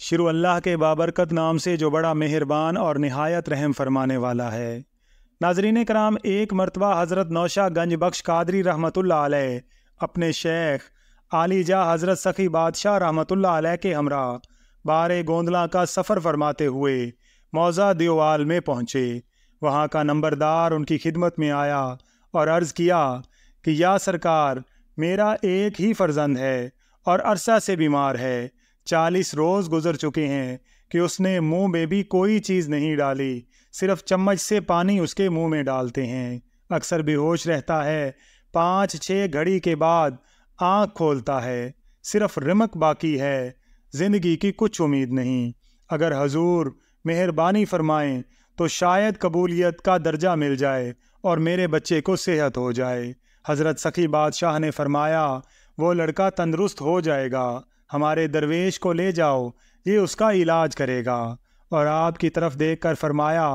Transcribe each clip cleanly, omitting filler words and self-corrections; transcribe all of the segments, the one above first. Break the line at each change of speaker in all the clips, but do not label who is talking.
شروع اللہ کے بابرکت نام سے جو بڑا مہربان اور نہایت رحم فرمانے والا ہے۔ ناظرین کرام، ایک مرتبہ حضرت نوشہ گنج بخش قادری رحمۃ اللہ علیہ اپنے شیخ عالی جاہ حضرت سخی بادشاہ رحمۃ اللہ علیہ کے ہمراہ بارے گوندلاں کا سفر فرماتے ہوئے موضع دیوال میں پہنچے۔ وہاں کا نمبردار ان کی خدمت میں آیا اور عرض کیا کہ یا سرکار، میرا ایک ہی فرزند ہے اور عرصہ سے بیمار ہے۔ 40 روز گزر چکے ہیں کہ اس نے منہ میں بھی کوئی چیز نہیں ڈالی، صرف چمچ سے پانی اس کے منہ میں ڈالتے ہیں۔ اکثر بے ہوش رہتا ہے، 5-6 گھڑی کے بعد آنکھ کھولتا ہے، صرف رمق باقی ہے، زندگی کی کچھ امید نہیں۔ اگر حضور مہربانی فرمائیں تو شاید قبولیت کا درجہ مل جائے اور میرے بچے کو صحت ہو جائے۔ حضرت سخی بادشاہ نے فرمایا، وہ لڑکا تندرست ہو جائے گا، ہمارے درویش کو لے جاؤ، یہ اس کا علاج کرے گا۔ اور آپ کی طرف دیکھ کر فرمایا،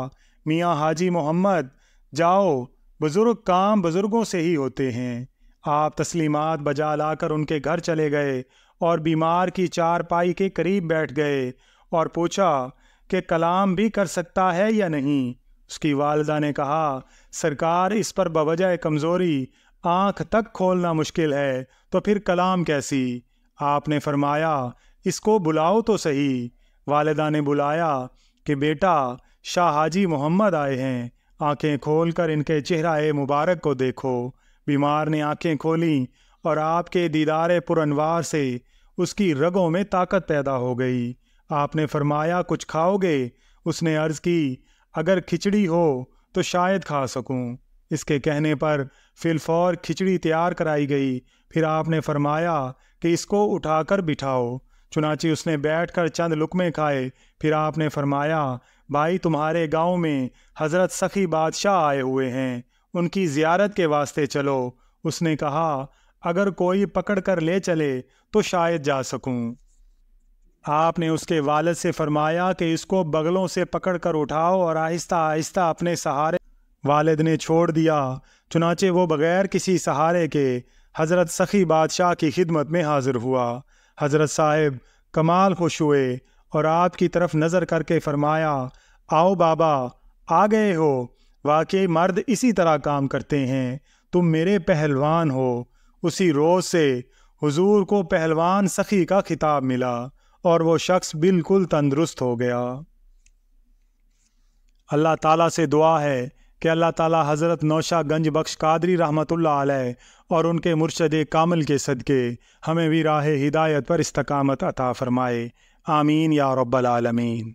میاں حاجی محمد، جاؤ، بزرگ کام بزرگوں سے ہی ہوتے ہیں۔ آپ تسلیمات بجا لا کر ان کے گھر چلے گئے اور بیمار کی چارپائی کے قریب بیٹھ گئے اور پوچھا کہ کلام بھی کر سکتا ہے یا نہیں۔ اس کی والدہ نے کہا، سرکار، اس پر بوجہ کمزوری آنکھ تک کھولنا مشکل ہے، تو پھر کلام کیسی؟ آپ نے فرمایا، اس کو بلاؤ تو صحیح۔ والدہ نے بلایا کہ بیٹا، شاہ حاجی محمد آئے ہیں، آنکھیں کھول کر ان کے چہرہ مبارک کو دیکھو۔ بیمار نے آنکھیں کھولیں اور آپ کے دیدار پر انوار سے اس کی رگوں میں طاقت پیدا ہو گئی۔ آپ نے فرمایا، کچھ کھاؤ گے؟ اس نے عرض کی، اگر کھچڑی ہو تو شاید کھا سکوں۔ اس کے کہنے پر فی الفور کھچڑی تیار کرائی گئی۔ پھر آپ نے فرمایا کہ اس کو اٹھا کر بٹھاؤ۔ چنانچہ اس نے بیٹھ کر چند لقمے کھائے۔ پھر آپ نے فرمایا، بھائی، تمہارے گاؤں میں حضرت سخی بادشاہ آئے ہوئے ہیں، ان کی زیارت کے واسطے چلو۔ اس نے کہا، اگر کوئی پکڑ کر لے چلے تو شاید جا سکوں۔ آپ نے اس کے والد سے فرمایا کہ اس کو بغلوں سے پکڑ کر اٹھاؤ اور آہستہ آہستہ اپنے سہارے۔ والد نے چھوڑ دیا، چنانچہ وہ بغیر کسی سہارے کے حضرت سخی بادشاہ کی خدمت میں حاضر ہوا۔ حضرت صاحب کمال خوش ہوئے اور آپ کی طرف نظر کر کے فرمایا، آؤ بابا، آ گئے ہو، واقعی مرد اسی طرح کام کرتے ہیں، تم میرے پہلوان ہو۔ اسی روز سے حضور کو پہلوان سخی کا خطاب ملا اور وہ شخص بالکل تندرست ہو گیا۔ اللہ تعالیٰ سے دعا ہے کہ اللہ تعالیٰ حضرت نوشہ گنج بخش قادری رحمۃ اللہ علیہ اور ان کے مرشد کامل کے صدقے ہمیں بھی راہ ہدایت پر استقامت عطا فرمائے۔ آمین یا رب العالمین۔